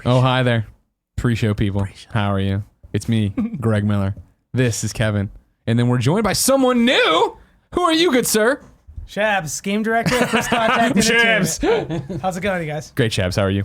Oh, hi there. Pre-show people. How are you? It's me, Greg Miller. This is Kevin. And then we're joined by someone new. Who are you, good sir? Shabs, game director at First Contact Shabs. Entertainment. How's it going, you guys? Great, Shabs. How are you?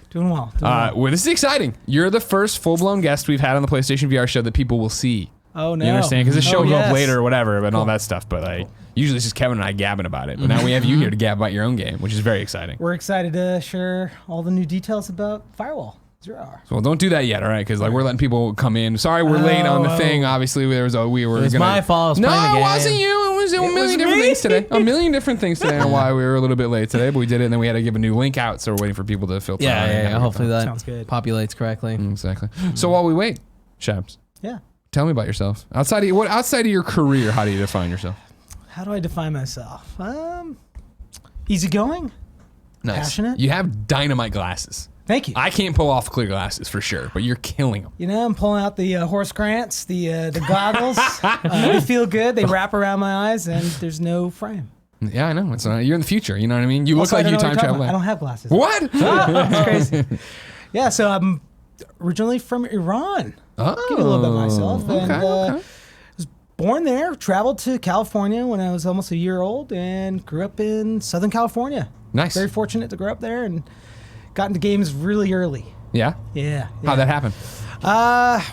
Doing well. Well, this is exciting. You're the first full-blown guest we've had on the PlayStation VR show that people will see. Oh, no. You understand? Because the show will go up yes. later or whatever, and all that stuff. But usually it's just Kevin and I gabbing about it. But now we have you here to gab about your own game, which is very exciting. We're excited to share all the new details about Firewall 0R. So don't do that yet, all right? Because we're letting people come in. Sorry, we're late on the thing. Obviously, we were It was my fault. No, it wasn't you. It was a million different things today. A million different things today on why we were a little bit late today, but we did it, and then we had to give a new link out, so we're waiting for people to filter. Yeah. Hopefully that Sounds good. populates correctly. Exactly. So while we wait, Shabs, Yeah. tell me about yourself. Outside of your career, how do you define yourself? How do I define myself? Easygoing. Nice. Passionate. You have dynamite glasses. Thank you. I can't pull off clear glasses for sure, but you're killing them. You know, I'm pulling out the Horace Grants, the goggles. They feel good. They wrap around my eyes, and there's no frame. Yeah, I know. It's you're in the future. You know what I mean? You Also, look like I you don't know time what you're talking travel. about. I don't have glasses. What? That's crazy. Yeah, so I'm originally from Iran. Oh, Give you a little bit of myself. And, okay. was born there, traveled to California when I was almost a year old, and grew up in Southern California. Nice. Very fortunate to grow up there and got into games really early. Yeah? Yeah. How'd that happen?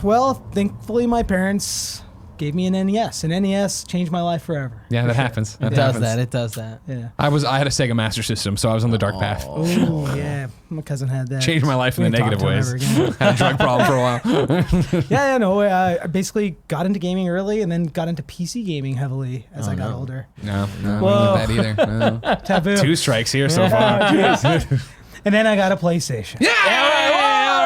Well, thankfully my parents gave me an NES. An NES changed my life forever. Yeah, that happens. It does that. Yeah. I had a Sega Master System, so I was on the dark path. Oh, yeah. My cousin had that. Changed my life in the We didn't negative talk to ways. him ever again. Had a drug problem for a while. Yeah, no. I basically got into gaming early and then got into PC gaming heavily as I got older. No, Whoa. not that either. No. Taboo. 2 strikes here so far. And then I got a PlayStation. Yeah!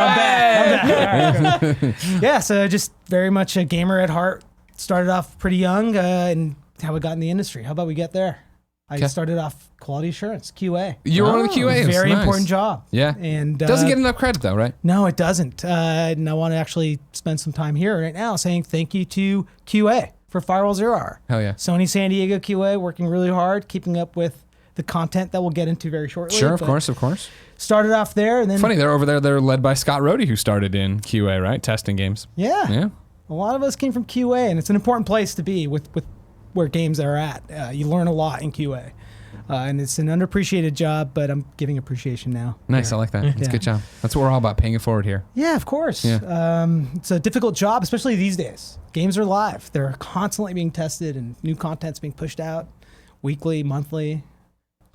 I'm back. All right, cool. Yeah, so just very much a gamer at heart. Started off pretty young, and how I got in the industry. How about we get there? I started off quality assurance, QA. You were one of the QAs. Very Nice. important job. Yeah. And Doesn't get enough credit though, right? No, it doesn't. And I want to actually spend some time here right now saying thank you to QA for Firewall 0R. Hell yeah. Sony San Diego QA working really hard, keeping up with the content that we'll get into very shortly. Sure, of but course. Started off there and then... Funny, they're over there. They're led by Scott Rohde, who started in QA, right? Testing games. Yeah. Yeah. A lot of us came from QA, and it's an important place to be with where games are at. You learn a lot in QA. And it's an underappreciated job, but I'm giving appreciation now. Nice, I like that. It's a good job. That's what we're all about, paying it forward here. Yeah, of course. Yeah. It's a difficult job, especially these days. Games are live. They're constantly being tested, and new content's being pushed out weekly, monthly,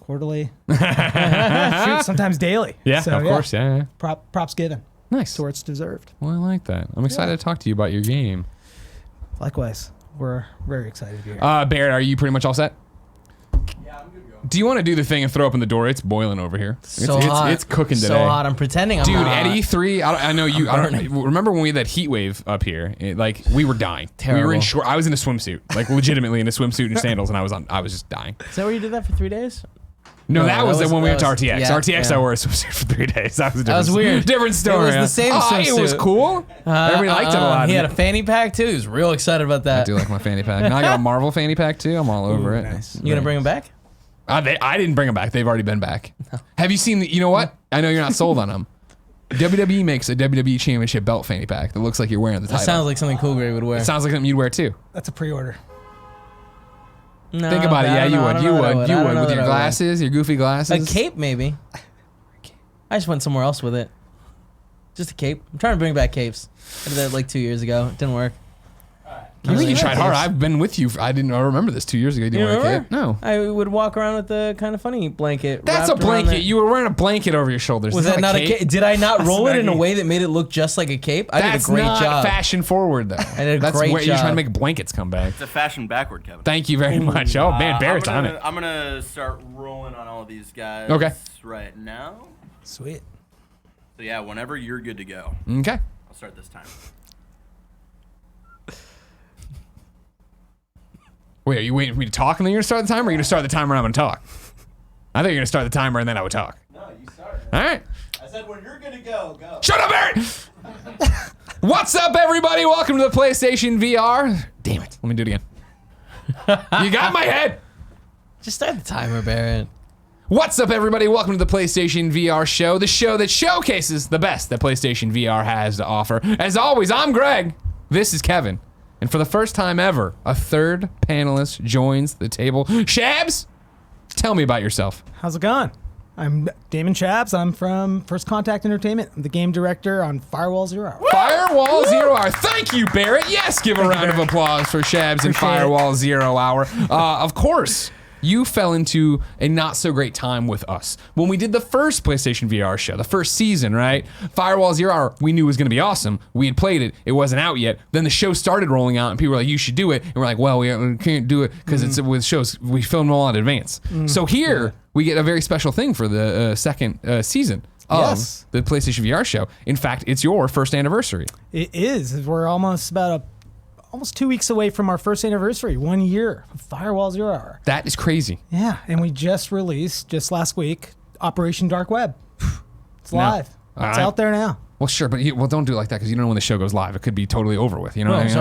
quarterly. Shoot, sometimes daily. Yeah, So, of course. Yeah. Props given. Nice. To where it's deserved. Well, I like that. I'm excited to talk to you about your game. Likewise. We're very excited to be here. Barrett, are you pretty much all set? Yeah, I'm good to go. Do you want to do the thing and throw open the door? It's boiling over here. Hot. It's cooking today. So hot. I'm pretending I'm Dude, not. at E3, I know you. Remember when we had that heat wave up here? We were dying. Terrible. We were in short. I was in a swimsuit, like legitimately in a swimsuit and sandals, and I was just dying. Is that where you did that for 3 days? No, that was when we went to that was- RTX. yeah, RTX, yeah. I wore a swimsuit for 3 days. That was a different, weird. Different story. It was the same It was swimsuit. cool. Everybody liked it a lot. He had a fanny pack too. He was real excited about I that. do like my fanny pack. Now I got a Marvel fanny pack too. I'm all over it. nice. You gonna bring him back? I didn't bring them back. They've already been back. Have you seen the? You know what? I know you're not sold on them. WWE makes a WWE Championship belt fanny pack that looks like you're wearing the That title. sounds like something Cool Gray would wear. It sounds like something you'd wear too. That's a pre-order. No, Think about it. I Yeah, don't you know, I would. don't You know that I would. I You don't would know with that your I would. glasses, your goofy A glasses. cape, maybe. I just went somewhere else with it. Just a cape. I'm trying to bring back capes. I did that like 2 years ago. It didn't work. You tried hard. I've been with you. I remember this 2 years ago. You didn't You wear a remember? cape. No. I would walk around with the kind of funny blanket. That's a wrapped around blanket. that- You were wearing a blanket over your shoulders. Was It's that not a cape? Did I not roll it in a Snuggie. way that made it look just like a cape? I That's did a great not job. fashion forward though. I did a That's great where you're trying to job. make blankets come back. It's a fashion backward, Kevin. Thank you very much. Oh man, Barrett's on it. I'm gonna start rolling on all these guys. Okay. Right now. Sweet. So yeah, whenever you're good to go, Okay. I'll start this time. Wait, are you waiting for me to talk and then you're gonna start the timer, or are you gonna start the timer and I'm gonna talk? I think you're gonna start the timer and then I would talk. No, you started. All right. I said when you're good to go, go. Shut up, Barrett! What's up, everybody? Welcome to the PlayStation VR. Damn it. Let me do it again. You got my head. Just start the timer, Barrett. What's up, everybody? Welcome to the PlayStation VR show, the show that showcases the best that PlayStation VR has to offer. As always, I'm Greg. This is Kevin. And for the first time ever, a third panelist joins the table. Shabs, tell me about yourself. How's it going? I'm Damon Shabs. I'm from First Contact Entertainment. I'm the game director on Firewall 0 Hour. Firewall 0 Hour. Thank you, Barrett. Yes, give a round of applause for Shabs and Firewall 0 Hour. Of course. You fell into a not so great time with us. When we did the first PlayStation VR show, the first season, right? Firewall 0 Hour, we knew was gonna be awesome. We had played it, it wasn't out yet. Then the show started rolling out and people were like, you should do it. And we're like, well, we can't do it because it's with shows. We filmed them all in advance. So here, we get a very special thing for the second season of the PlayStation VR show. In fact, it's your first anniversary. It is. We're almost 2 weeks away from our first anniversary. 1 year of Firewall 0 Hour. That is crazy. Yeah, and we just released, just last week, Operation Dark Web. It's live. It's out there now. Well, sure, but don't do it like that because you don't know when the show goes live. It could be totally over with. You know what I mean?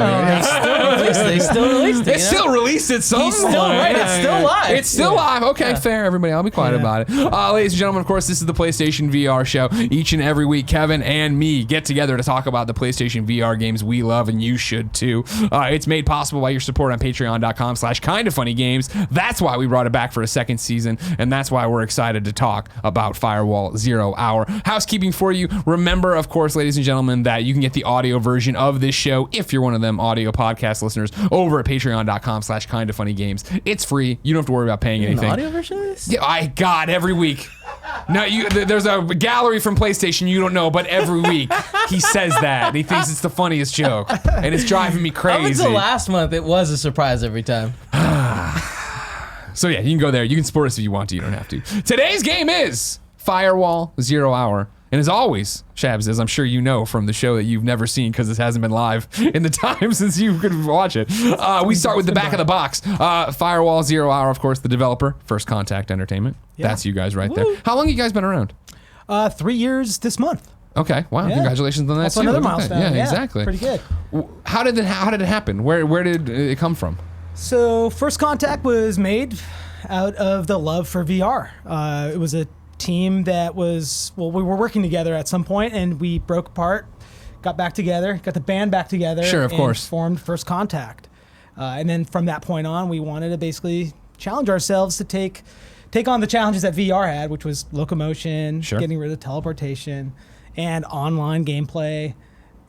They still released it. They still released it. He's still right. It's still live. It's still live. Okay, fair. Everybody, I'll be quiet about it. Ladies and gentlemen, of course, this is the PlayStation VR show. Each and every week, Kevin and me get together to talk about the PlayStation VR games we love, and you should too. It's made possible by your support on patreon.com/kindafunnygames. That's why we brought it back for a second season, and that's why we're excited to talk about Firewall 0 Hour. Housekeeping for you. Remember, of course, ladies and gentlemen, that you can get the audio version of this show if you're one of them audio podcast listeners over at patreon.com/kindafunnygames. It's free. You don't have to worry about paying anything. An audio version of this? Yeah, God, every week. No, there's a gallery from PlayStation you don't know, but every week he says that. He thinks it's the funniest joke, and it's driving me crazy. Up until last month, it was a surprise every time. So yeah, you can go there. You can support us if you want to. You don't have to. Today's game is Firewall 0 Hour. And as always, Shabs, as I'm sure you know from the show that you've never seen because it hasn't been live in the time since you could watch it, we start with the back of the box. Firewall 0 Hour, of course, the developer, First Contact Entertainment. Yeah. That's you guys right there. How long have you guys been around? 3 years this month. Okay, wow, congratulations on that. That's another milestone. Yeah, exactly. Pretty good. How did it happen? Where did it come from? So First Contact was made out of the love for VR. It was a team that was, we were working together at some point and we broke apart, got back together, got the band back together. Sure, of course. Formed First Contact. And then from that point on, we wanted to basically challenge ourselves to take on the challenges that VR had, which was locomotion, getting rid of teleportation, and online gameplay,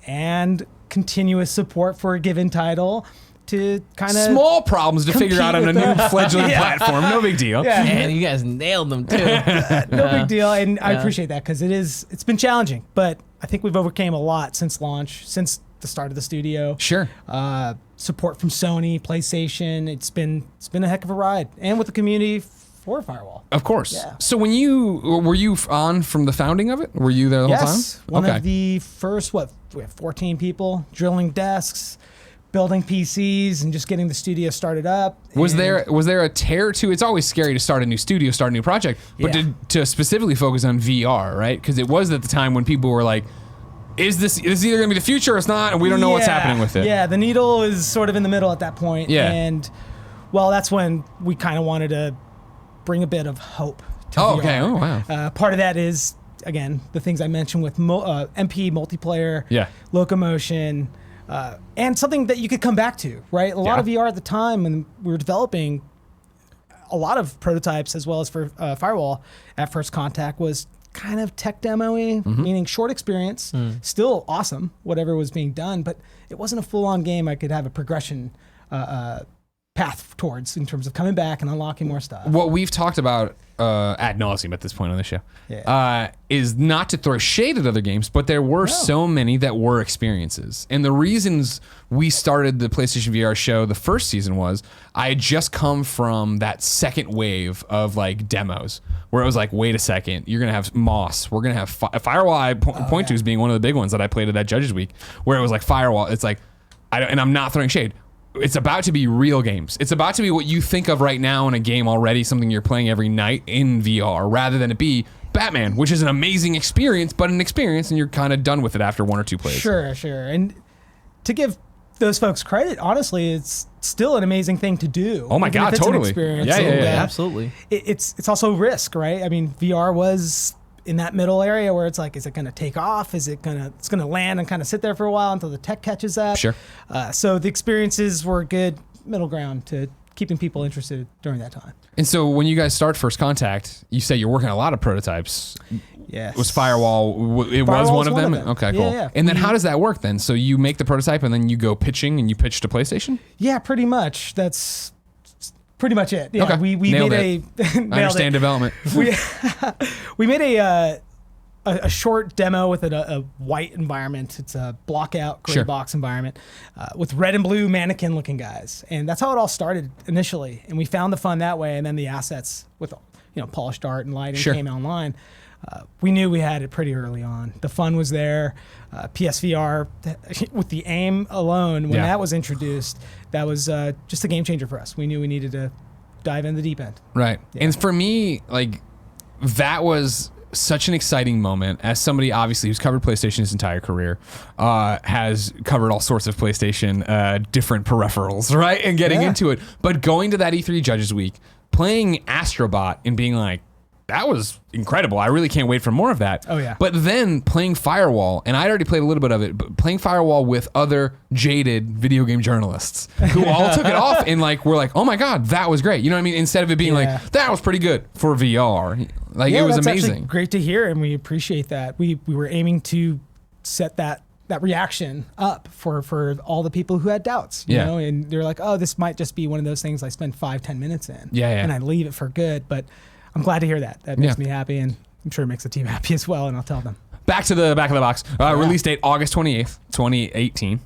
and continuous support for a given title. To kind of small problems to figure out on a new fledgling platform. No big deal. Yeah. And you guys nailed them too. No big deal, and I appreciate that because it's been challenging, but I think we've overcame a lot since launch, since the start of the studio. Sure. Support from Sony, PlayStation. It's been a heck of a ride, and with the community for Firewall. Of course. Yeah. So were you on from the founding of it? Were you there the whole time? Yes. One of the first. We have 14 people drilling desks, building PCs, and just getting the studio started up. Was there a tear to? It's always scary to start a new studio, start a new project, but to specifically focus on VR, right? Because it was at the time when people were like, "Is this either going to be the future or it's not?" And we don't know what's happening with it. Yeah, the needle is sort of in the middle at that point. Yeah. And well, that's when we kind of wanted to bring a bit of hope to VR. Okay. Oh, wow. Part of that is again the things I mentioned with MP multiplayer, locomotion. And something that you could come back to, right? A lot of VR at the time when we were developing a lot of prototypes as well as for Firewall at First Contact was kind of tech demo-y, meaning short experience, still awesome, whatever was being done, but it wasn't a full-on game I could have a progression path towards in terms of coming back and unlocking more stuff. What we've talked about ad nauseum at this point on the show is not to throw shade at other games, but there were so many that were experiences. And the reasons we started the PlayStation VR show the first season was I had just come from that second wave of like demos where it was like, wait a second, you're going to have Moss. We're going to have Firewall. I point to as being one of the big ones that I played at that Judges Week where it was like Firewall. It's like, and I'm not throwing shade. It's about to be real games. It's about to be what you think of right now in a game already, something you're playing every night in VR, rather than it be Batman, which is an amazing experience, but an experience, and you're kind of done with it after one or two plays. Sure. And to give those folks credit. Honestly, it's still an amazing thing to do. Oh my even God, if it's an totally. experience. Yeah, yeah, And, yeah. Absolutely. It's also risk, right? I mean, VR was in that middle area where it's like, is it going to take off? It's going to land and kind of sit there for a while until the tech catches up. Sure. So the experiences were a good middle ground to keeping people interested during that time. And so when you guys start First Contact, you say you're working on a lot of prototypes. Yes. Was Firewall, it was Firewall's one of one them? of them. Okay, Yeah, cool. yeah. And then how does that work then? So you make the prototype and then you go pitching and you pitch to PlayStation? Yeah, pretty much. That's pretty much it. Yeah, Okay. we Nailed made it. a nailed I understand it. development. We made a short demo with a white environment. It's a block out gray Sure. box environment with red and blue mannequin looking guys, and that's how it all started initially. And we found the fun that way, and then the assets with polished art and lighting Sure. came online. We knew we had it pretty early on. The fun was there. PSVR with the aim alone, when Yeah. that was introduced, that was just a game changer for us. We knew we needed to dive in the deep end. Right. Yeah. And for me, like, that was such an exciting moment as somebody obviously who's covered PlayStation his entire career, has covered all sorts of PlayStation different peripherals, right? And getting Yeah. into it. But going to that E3 Judges Week, playing Astrobot and being like, that was incredible. I really can't wait for more of that. Oh, yeah. But then playing Firewall, and I'd already played a little bit of it, but playing Firewall with other jaded video game journalists who all took it off and like were like, oh my God, that was great. You know what I mean? Instead of it being Yeah. like, that was pretty good for VR. Like it was that's actually amazing. great to hear, and we appreciate that. We were aiming to set that reaction up for all the people who had doubts, you Yeah. know, and they're like, oh, this might just be one of those things I spend 5-10 minutes in, Yeah, yeah. and I leave it for good. But I'm glad to hear that. That makes Yeah. me happy, and I'm sure it makes the team happy as well, and I'll tell them. Back to the back of the box. Release date August 28th, 2018.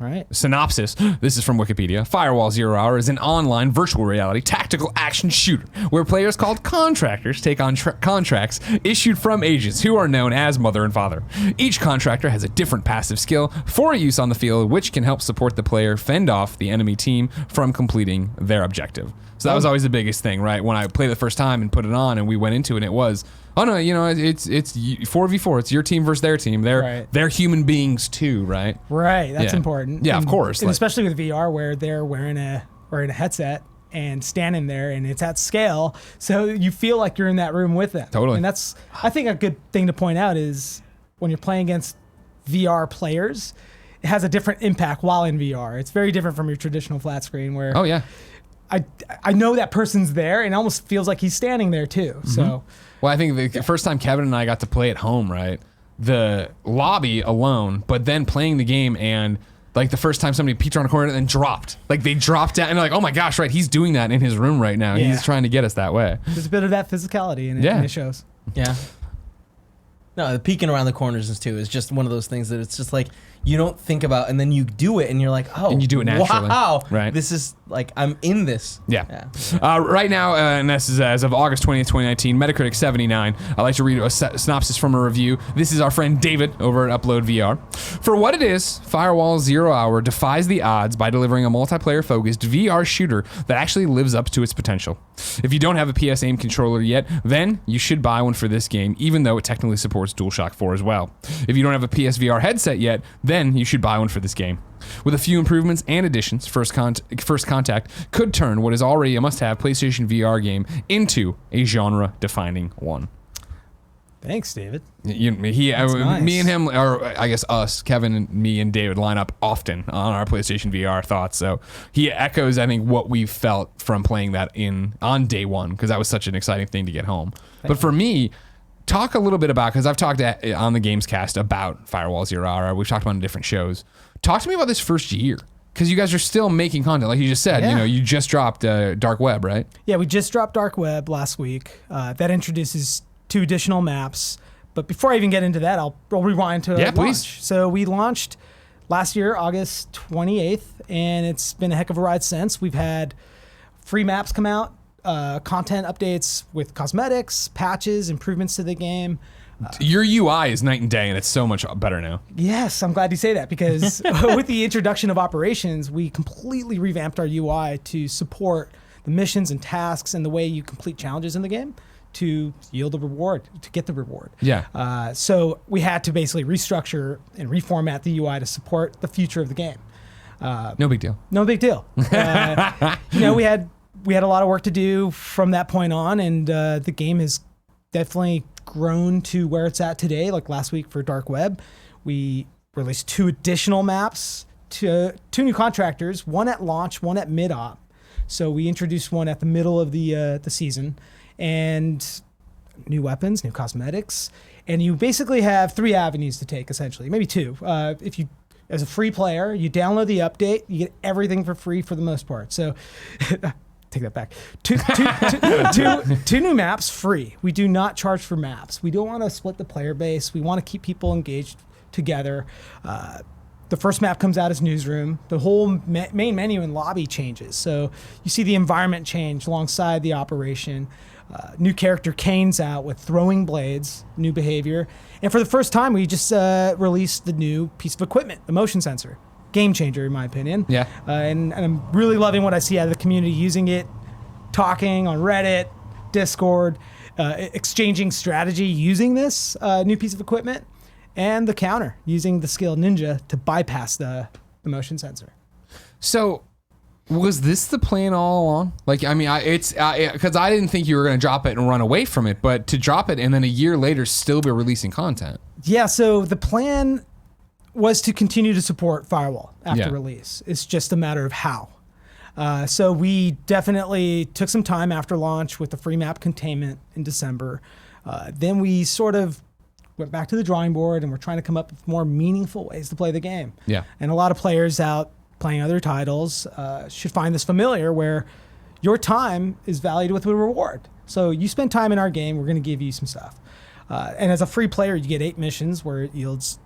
All right. Synopsis. This is from Wikipedia. Firewall Zero Hour is an online virtual reality tactical action shooter where players called contractors take on contracts issued from agents who are known as Mother and Father. Each contractor has a different passive skill for use on the field, which can help support the player fend off the enemy team from completing their objective. So that was always the biggest thing, right? When I played the first time and put it on and we went into it, and it was, oh no, you know, it's 4v4. It's your team versus their team. They're human beings too, right? Right. That's Yeah. important. Yeah, of And- course. And Like- especially with VR, where they're wearing a headset and standing there, and it's at scale, so you feel like you're in that room with them. Totally. And that's, I think, a good thing to point out is when you're playing against VR players, it has a different impact while in VR. It's very different from your traditional flat screen where Oh yeah. I know that person's there, and it almost feels like he's standing there too. Mm-hmm. So Well, I think the first time Kevin and I got to play at home, right? The lobby alone, but then playing the game and like the first time somebody peeked around a corner and then dropped. Like they dropped down and they're like, oh my gosh, right, he's doing that in his room right now. Yeah. He's trying to get us that way. there's a bit of that physicality in it, Yeah. and it shows. Yeah. No, the peeking around the corners too is just one of those things that it's just like you don't think about, and then you do it, and you're like, oh, And you do it naturally. Wow, Right. This is like I'm in this. Yeah. Right now, and this is as of August 20th, 2019, Metacritic 79. I'd like to read a synopsis from a review. This is our friend David over at Upload VR. For what it is, Firewall Zero Hour defies the odds by delivering a multiplayer-focused VR shooter that actually lives up to its potential. If you don't have a PS Aim controller yet, then you should buy one for this game, even though it technically supports DualShock 4 as well. If you don't have a PSVR headset yet, then you should buy one for this game. With a few improvements and additions, First Contact could turn what is already a must-have PlayStation VR game into a genre-defining one. Thanks, David. Me nice. and him, or I guess us, Kevin and me and David line up often on our PlayStation VR thoughts. So he echoes, I think, what we felt from playing that on day one, because that was such an exciting thing to get home. But for me, talk a little bit about, because I've talked on the Gamescast about Firewall Zero Hour. We've talked about it on different shows. Talk to me about this first year, because you guys are still making content, like you just said. Yeah. You know, you just dropped Dark Web, right? Yeah, we just dropped Dark Web last week. That introduces 2 additional maps. But before I even get into that, I'll rewind to Yeah, launch. please. So we launched last year, August 28th, and it's been a heck of a ride since. We've had free maps come out, content updates with cosmetics, patches, improvements to the game. Your UI is night and day, and it's so much better now. Yes, I'm glad you say that, because with the introduction of operations, we completely revamped our UI to support the missions and tasks and the way you complete challenges in the game to yield the reward, to get the reward. Yeah. So we had to basically restructure and reformat the UI to support the future of the game. No big deal. No big deal. We had a lot of work to do from that point on, and the game has definitely grown to where it's at today. Like last week for Dark Web, we released 2 additional maps to 2 new contractors, one at launch, one at mid-op. So we introduced one at the middle of the season, and new weapons, new cosmetics, and you basically have 3 avenues to take, essentially, maybe 2. If you, as a free player, you download the update, you get everything for free for the most part. So take that back. Two new maps free. We do not charge for maps. We don't want to split the player base. We want to keep people engaged together. The first map comes out as Newsroom. The whole main menu and lobby changes. So you see the environment change alongside the operation. New character Kane's out with throwing blades, new behavior. And for the first time, we just released the new piece of equipment, the motion sensor. Game changer, in my opinion. Yeah. And I'm really loving what I see out of the community using it, talking on Reddit, Discord, exchanging strategy using this new piece of equipment. And the counter, using the skill Ninja to bypass the motion sensor. So, was this the plan all along? Like, I mean, it's because I didn't think you were going to drop it and run away from it, but to drop it and then a year later still be releasing content. Yeah, so the plan was to continue to support Firewall after Yeah. release. It's just a matter of how. So we definitely took some time after launch with the free map containment in December. Then we sort of went back to the drawing board and we're trying to come up with more meaningful ways to play the game. Yeah. And a lot of players out playing other titles should find this familiar, where your time is valued with a reward. So you spend time in our game, we're going to give you some stuff. And as a free player, you get 8 missions where it yields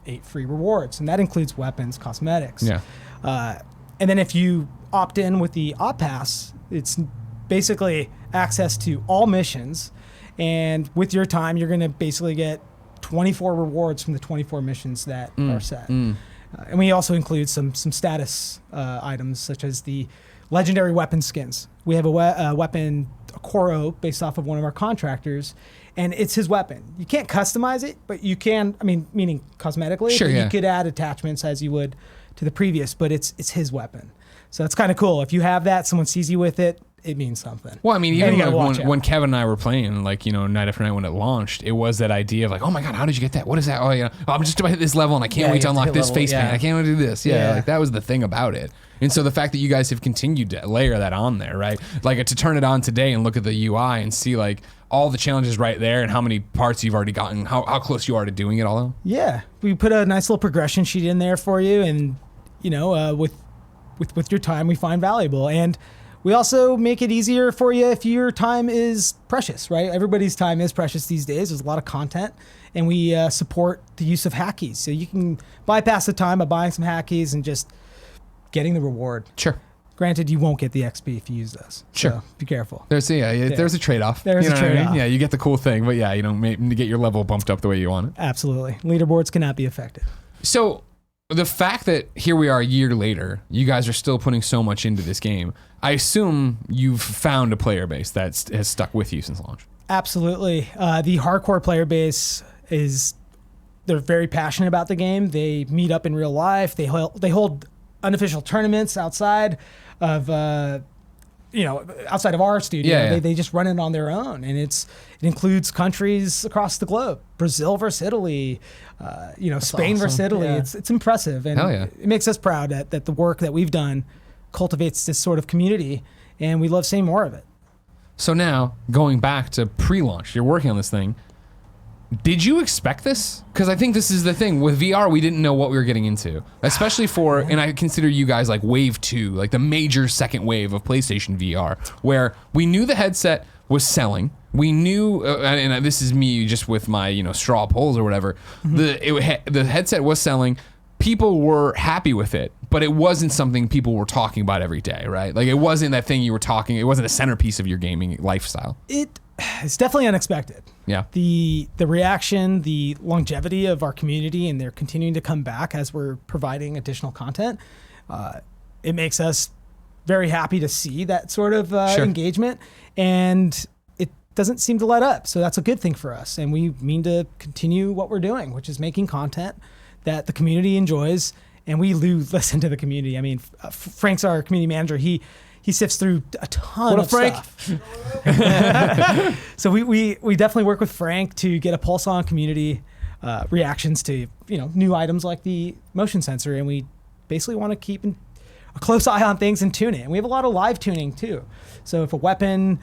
8 free rewards. And that includes weapons, cosmetics. Yeah. And then if you opt in with the Op Pass, it's basically access to all missions. And with your time, you're going to basically get 24 rewards from the 24 missions that are set. And we also include some status items, such as the legendary weapon skins. We have a weapon, a Koro, based off of one of our contractors, and it's his weapon. You can't customize it, but you can, meaning cosmetically. Sure, but yeah. You could add attachments as you would to the previous, but it's his weapon. So it's kind of cool. If you have that, someone sees you with it, it means something. Well, I mean, And even you gotta like watch when out. Kevin and I were playing, like, night after night when it launched, it was that idea of like, oh my God, how did you get that? What is that? Oh, yeah, I'm just about to hit this level and I can't Yeah, wait to you have to unlock hit this level, face paint. yeah. I can't wait to do this. Yeah, Yeah. like that was the thing about it. And so the fact that you guys have continued to layer that on there, right? Like to turn it on today and look at the UI and see like all the challenges right there and how many parts you've already gotten, how close you are to doing it all. Yeah, we put a nice little progression sheet in there for you, and with your time we find valuable, and we also make it easier for you if your time is precious, right? Everybody's time is precious these days. There's a lot of content, and we support the use of hackies, so you can bypass the time by buying some hackies and just getting the reward. Sure. Granted, you won't get the XP if you use those. Sure. So be careful. There's a trade-off. There's You a know what I mean? trade-off. Yeah, you get the cool thing, but yeah, you don't to get your level bumped up the way you want it. Absolutely. Leaderboards cannot be affected. So the fact that here we are a year later, you guys are still putting so much into this game, I assume you've found a player base that has stuck with you since launch. Absolutely. The hardcore player base they're very passionate about the game. They meet up in real life. They hold unofficial tournaments outside of outside of our studio. Yeah. They just run it on their own, and it includes countries across the globe: Brazil versus Italy, Spain versus awesome. Italy. Yeah. It's impressive, and Hell yeah. it makes us proud that the work that we've done cultivates this sort of community, and we love seeing more of it. So now, going back to pre-launch, you're working on this thing. Did you expect this? Because I think this is the thing. With VR, we didn't know what we were getting into. Especially and I consider you guys like wave 2, like the major second wave of PlayStation VR, where we knew the headset was selling. We knew, and this is me just with my, straw polls or whatever, the headset was selling. People were happy with it, but it wasn't something people were talking about every day, right? Like it wasn't that thing you were talking, it wasn't a centerpiece of your gaming lifestyle. It's definitely unexpected. Yeah. The reaction, the longevity of our community, and they're continuing to come back as we're providing additional content. It makes us very happy to see that sort of Sure. engagement, and it doesn't seem to let up. So that's a good thing for us, and we mean to continue what we're doing, which is making content that the community enjoys and we listen to the community. I mean, Frank's our community manager. He sifts through a ton of stuff. So we definitely work with Frank to get a pulse on community reactions to new items like the motion sensor, and we basically want to keep a close eye on things and tune it. And we have a lot of live tuning too. So if a weapon,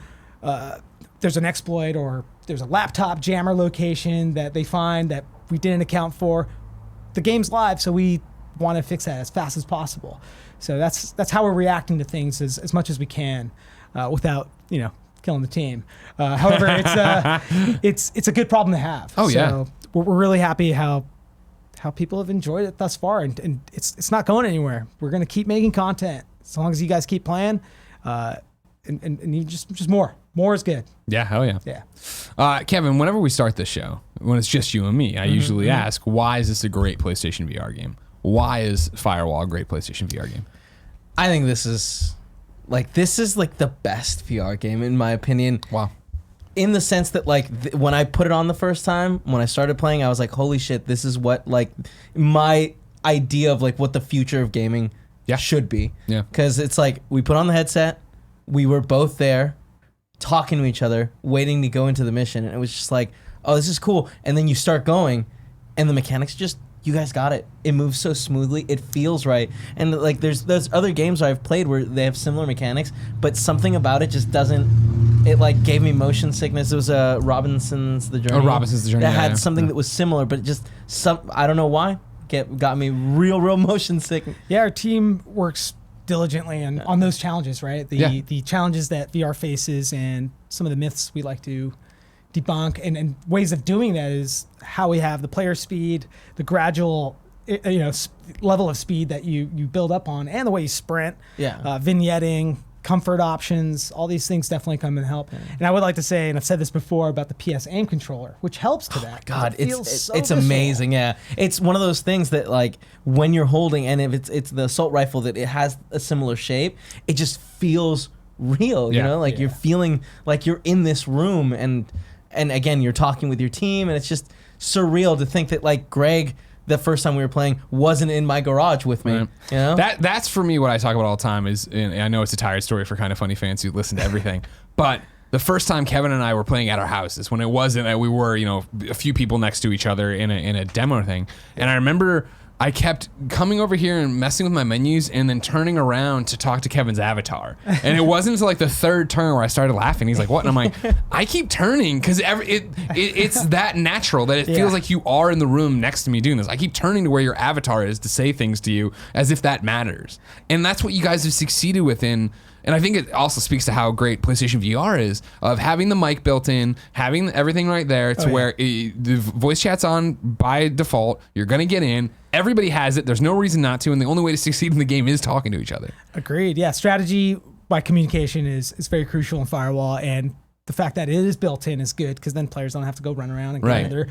there's an exploit or there's a laptop jammer location that they find that we didn't account for, the game's live, so we want to fix that as fast as possible. So that's how we're reacting to things as much as we can, without killing the team. However, it's a good problem to have. Oh, yeah. So we're really happy how people have enjoyed it thus far, and it's not going anywhere. We're gonna keep making content as long as you guys keep playing, and you just more is good. Yeah, hell yeah. Yeah. Kevin, whenever we start this show, when it's just you and me, I usually ask, why is this a great PlayStation VR game? Why is Firewall a great PlayStation VR game? I think this is like the best VR game in my opinion. Wow. In the sense that when I put it on the first time, when I started playing, I was like, holy shit, this is what my idea of what the future of gaming should be. Yeah. Because it's we put on the headset, we were both there talking to each other, waiting to go into the mission, and it was just oh, this is cool. And then you start going, and the mechanics you guys got it. It moves so smoothly. It feels right. And there's other games I've played where they have similar mechanics, but something about it just doesn't. It gave me motion sickness. It was Robinson's The Journey. Oh, Robinson's The Journey. That yeah, had something that was similar, but just I don't know why. Got me real motion sick. Yeah, our team works diligently on those challenges, right? The challenges that VR faces and some of the myths we like to debunk, and ways of doing that is how we have the player speed, the gradual level of speed that you build up on, and the way you sprint, vignetting, comfort options, all these things definitely come and help. And I would like to say, and I've said this before, about the PS aim controller, which helps to that. God, it it's amazing. Yeah, it's one of those things that when you're holding, and if it's the assault rifle that it has a similar shape, it just feels real. You're feeling like you're in this room, and again, you're talking with your team, and it's just surreal to think that Greg, the first time we were playing, wasn't in my garage with me. Right. That's for me what I talk about all the time is, and I know it's a tired story for Kind of Funny fans who listen to everything, but the first time Kevin and I were playing at our houses, when it wasn't that we were a few people next to each other in a demo thing, and I remember I kept coming over here and messing with my menus and then turning around to talk to Kevin's avatar. And it wasn't until the third turn where I started laughing. He's like, what? And I'm like, I keep turning because it's that natural that it feels like you are in the room next to me doing this. I keep turning to where your avatar is to say things to you as if that matters. And that's what you guys have succeeded within. And I think it also speaks to how great PlayStation VR is, of having the mic built in, having everything right there to where the voice chat's on by default. You're going to get in. Everybody has it. There's no reason not to. And the only way to succeed in the game is talking to each other. Agreed. Yeah. Strategy by communication is very crucial in Firewall. And the fact that it is built in is good, because then players don't have to go run around and get another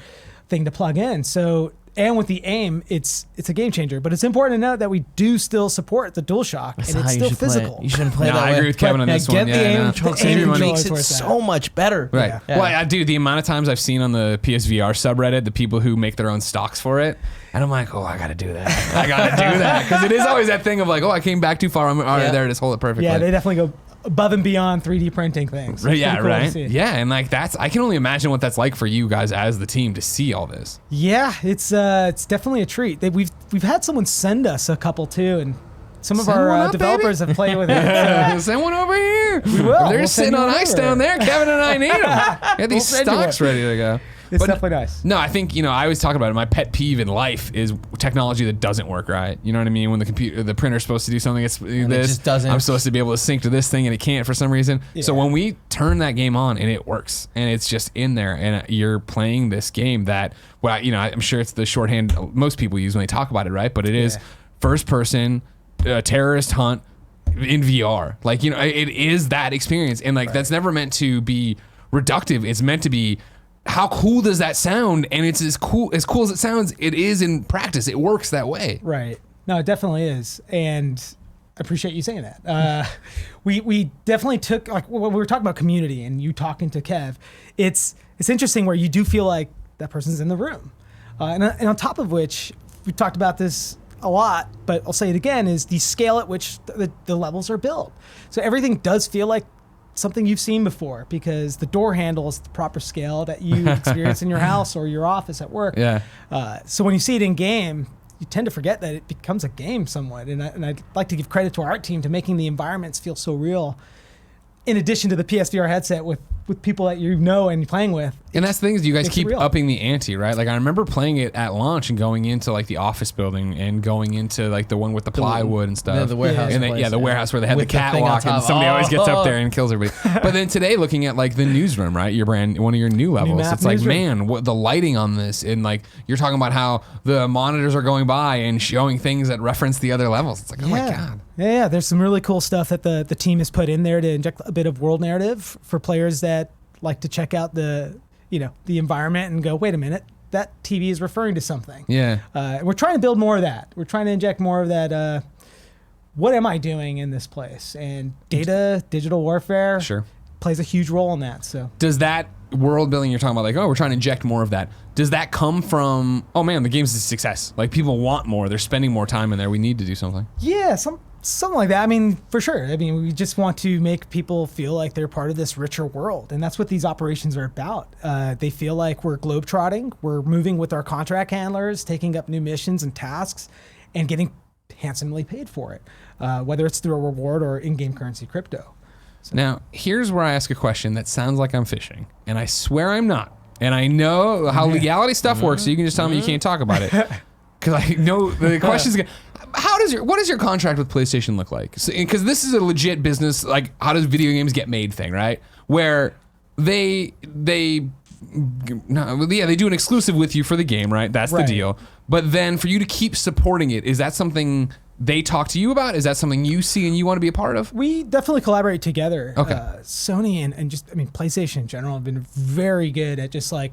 thing to plug in. So, and with the aim, it's a game changer. But it's important to note that we do still support the DualShock, and it's still physical. You shouldn't play that I way. agree with Kevin on this one. Get the aim. The Aim aim makes control it is so much better. Right. Yeah. Well, I do. The amount of times I've seen on the PSVR subreddit, the people who make their own stocks for it, and I'm like, oh, I got to do that. I got to do that. Because it is always that thing of oh, I came back too far. I'm all right, there it is. Hold it perfectly. Yeah, they definitely go above and beyond 3D printing things. Right, yeah, cool right. Yeah, and I can only imagine what that's like for you guys as the team to see all this. Yeah, it's definitely a treat. We've had someone send us a couple too, and some of our developers have played with it. Send one over here. We will. They're sitting on ice down there. Kevin and I need them. Got these stocks ready to go. It's definitely nice. No, I think, I always talk about it. My pet peeve in life is technology that doesn't work right. You know what I mean? When the printer's supposed to do something, it just doesn't. I'm supposed to be able to sync to this thing and it can't for some reason. Yeah. So when we turn that game on and it works and it's just in there and you're playing this game that, I'm sure it's the shorthand most people use when they talk about it, right? But it is first person, terrorist hunt in VR. It is that experience. And that's never meant to be reductive. It's meant to be, how cool does that sound? And it's as cool as it sounds, it is in practice. It works that way. Right. No, it definitely is. And I appreciate you saying that. We definitely took, when we were talking about community and you talking to Kev, it's interesting where you do feel like that person's in the room. And on top of which, we talked about this a lot, but I'll say it again, is the scale at which the levels are built. So everything does feel like something you've seen before, because the door handle is the proper scale that you experience in your house or your office at work. Yeah. So when you see it in game, you tend to forget that it becomes a game somewhat. And I'd like to give credit to our art team to making the environments feel so real. In addition to the PSVR headset with people that you know and playing with. And that's the thing is you guys makes it keep real. upping the ante, right? Like I remember playing it at launch and going into like the office building and going into like the one with the plywood and stuff. the warehouse And place, the warehouse where they had With the the thing on catwalk and top. somebody always gets Oh. up there and kills everybody. But then today looking at like the newsroom, right? One of your new levels. map It's like, newsroom. man, what the lighting on this, and like you're talking about how the monitors are going by and showing things that reference the other levels. It's like, oh my God. Yeah, there's some really cool stuff that the team has put in there to inject a bit of world narrative for players that like to check out the environment and go, wait a minute, that TV is referring to something. Yeah. We're trying to build more of that. We're trying to inject more of that. What am I doing in this place? And digital warfare, Sure. plays a huge role in that. So Does that world building you're talking about, like, oh, we're trying to inject more of that, does that come from, oh man, the game's a success, like people want more, they're spending more time in there, we need to do something? yeah, something like that. I mean, for sure. I mean, we just want to make people feel like they're part of this richer world, and that's what these operations are about. They feel like we're globetrotting, we're moving with our contract handlers, taking up new missions and tasks, and getting handsomely paid for it, whether it's through a reward or in-game currency crypto. Now, here's where I ask a question that sounds like I'm fishing, and I swear I'm not. And I know how legality stuff works, so you can just tell me you can't talk about it. Because I know the question's gonna, what does your contract with PlayStation look like? Because this is a legit business, like how does video games get made thing, right? Where they do an exclusive with you for the game, right? That's Right. the deal. But then for you to keep supporting it, is that something they talk to you about? Is that something you see and you want to be a part of? We definitely collaborate together. Okay. Sony and just, I mean, PlayStation in general have been very good at just like,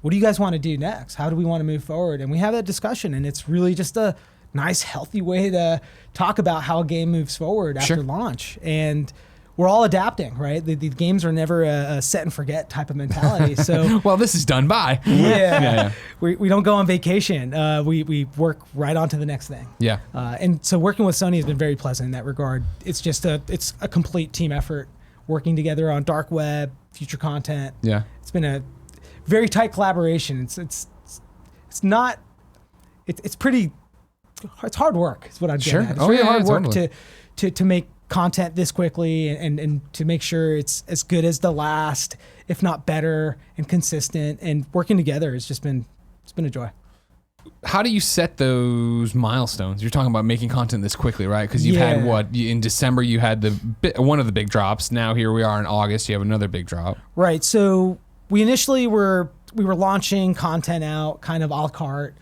what do you guys want to do next? How do we want to move forward? And we have that discussion, and it's really just a nice, healthy way to talk about how a game moves forward after Sure. launch. And we're all adapting, right? The games are never a set and forget type of mentality. So Well, this is done by. yeah. We don't go on vacation. We work right on to the next thing. Yeah. And so working with Sony has been very pleasant in that regard. It's just it's a complete team effort working together on dark web, future content. Yeah. It's been a very tight collaboration. It's pretty, it's hard work is what I'm Sure. getting at. It's Oh, really yeah, hard yeah, work totally. to make content this quickly and to make sure it's as good as the last, if not better, and consistent, and working together has just been, it's been a joy. How do you set those milestones? You're talking about making content this quickly, right? Because you've had in December you had one of the big drops. Now here we are in August. You have another big drop. Right. So we initially were launching content out kind of a la carte.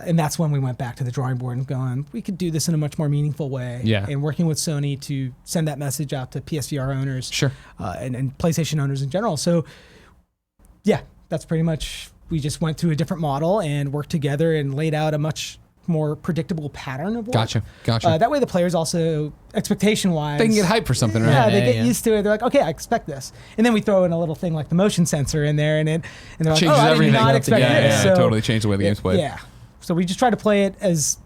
And that's when we went back to the drawing board and going, we could do this in a much more meaningful way. Yeah. And working with Sony to send that message out to PSVR owners. Sure. And PlayStation owners in general. So yeah, that's pretty much, we just went through a different model and worked together and laid out a much more predictable pattern of work. Gotcha. That way the players also, expectation-wise, They can get hyped for something, right? Yeah, they Yeah, get yeah. used to it. They're like, okay, I expect this. And then we throw in a little thing like the motion sensor in there, and they're like, Changes oh, I everything. did not expect yeah, this. yeah, So, totally changed the way the game's played. yeah. So we just try to play it as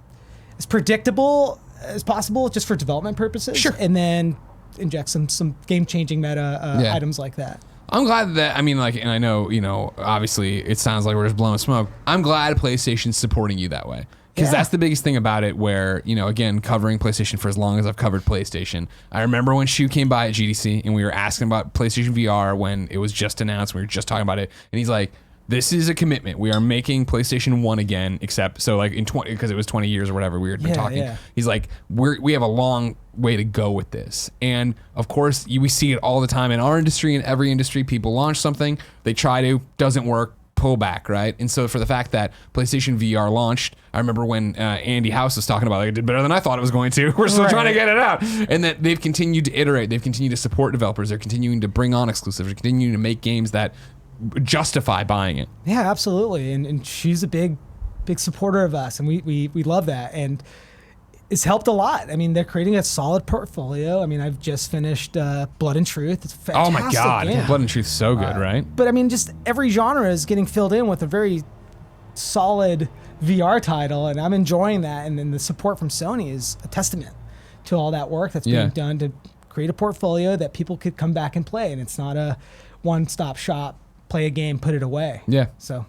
predictable as possible, just for development purposes. Sure. And then inject some game-changing meta Yeah. items like that. I'm glad that, I mean, like, and I know, obviously it sounds like we're just blowing smoke. I'm glad PlayStation's supporting you that way. Because Yeah. that's the biggest thing about it where, again, covering PlayStation for as long as I've covered PlayStation. I remember when Shu came by at GDC and we were asking about PlayStation VR when it was just announced. We were just talking about it. And he's like, this is a commitment. We are making PlayStation 1 again, except, so like in 20, because it was 20 years or whatever we had been Yeah, talking. yeah. He's like, we have a long way to go with this. And of course, we see it all the time in our industry, in every industry. People launch something, they try to, doesn't work, pull back, right? And so for the fact that PlayStation VR launched, I remember when Andy House was talking about it did better than I thought it was going to. We're still trying to get it out. And that they've continued to iterate. They've continued to support developers. They're continuing to bring on exclusives. They're continuing to make games that justify buying it. Yeah, absolutely. And she's a big supporter of us, and we love that. And it's helped a lot. I mean, they're creating a solid portfolio. I mean, I've just finished Blood and Truth. It's a fantastic Oh my God. game. Blood and Truth's so good, right? But I mean, just every genre is getting filled in with a very solid VR title, and I'm enjoying that. And then the support from Sony is a testament to all that work that's being done to create a portfolio that people could come back and play. And it's not a one-stop shop, play a game, put it away. Yeah. So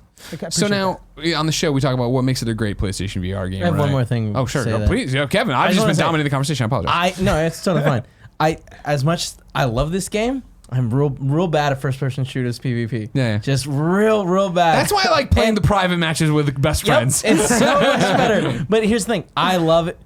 now on the show we talk about what makes it a great PlayStation VR game. I have right? one more thing. Oh, sure. to say Go, that. please. Yeah, Kevin, I've just just wanna been say- dominating the conversation. I apologize. No, it's totally fine. As much as I love this game, I'm real bad at first person shooters PvP. Yeah. Just real bad. That's why I like playing And- the private matches with best Yep, friends. it's so much better. But here's the thing. I love it.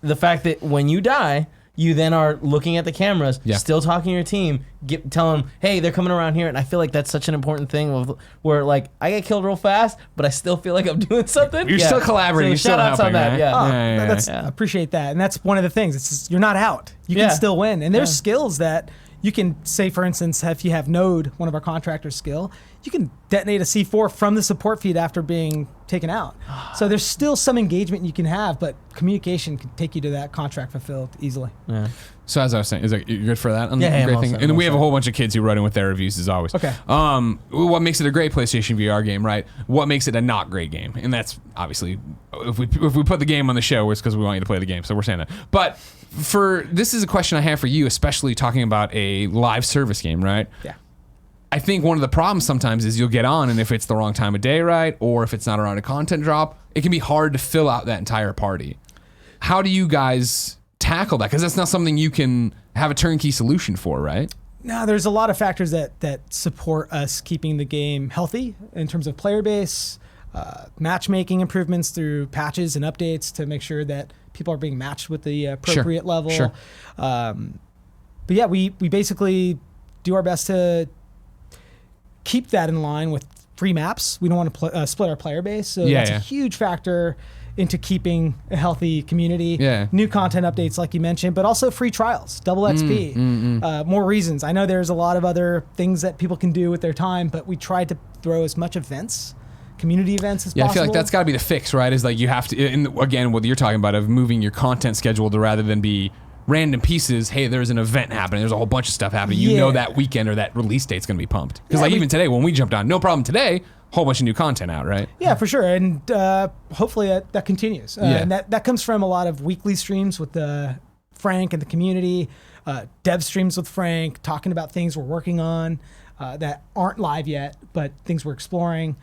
The fact that when you die, you then are looking at the cameras, still talking to your team, telling them, hey, they're coming around here. And I feel like that's such an important thing where, like, I get killed real fast, but I still feel like I'm doing something. You're still collaborating. You're So still shout outs helping, on that. right? Yeah. I appreciate that. And that's one of the things. It's just, you're not out. You Yeah. can still win. And there's Yeah. skills that you can say, for instance, if you have Node, one of our contractors' skill, you can detonate a C4 from the support feed after being taken out. So there's still some engagement you can have, but communication can take you to that contract fulfilled easily. Yeah. So as I was saying, is that you're good for that? Yeah, I'm great all thing. set, And I'm we have a all whole bunch of kids who write in with their reviews as always. Okay. What makes it a great PlayStation VR game, right? What makes it a not great game? And that's obviously if we put the game on the show, it's because we want you to play the game. So we're saying that. But this is a question I have for you, especially talking about a live service game, right? Yeah. I think one of the problems sometimes is you'll get on, and if it's the wrong time of day, right, or if it's not around a content drop, it can be hard to fill out that entire party. How do you guys tackle that? Because that's not something you can have a turnkey solution for, right? No, there's a lot of factors that support us keeping the game healthy in terms of player base, matchmaking improvements through patches and updates to make sure that people are being matched with the appropriate level. Sure. But yeah, we basically do our best to keep that in line with free maps. We don't want to split our player base, so that's a huge factor into keeping a healthy community. Yeah. New content updates, like you mentioned, but also free trials, double XP, more reasons. I know there's a lot of other things that people can do with their time, but we tried to throw as much community events as possible. I feel like that's got to be the fix, right? Is like you have to, and again, what you're talking about of moving your content schedule to rather than be random pieces. Hey, there's an event happening. There's a whole bunch of stuff happening. You know that weekend or that release date's going to be pumped. Because even today, when we jumped on, no problem today, whole bunch of new content out, right? Yeah, for sure. And hopefully that continues. And that comes from a lot of weekly streams with Frank and the community, dev streams with Frank, talking about things we're working on that aren't live yet, but things we're exploring.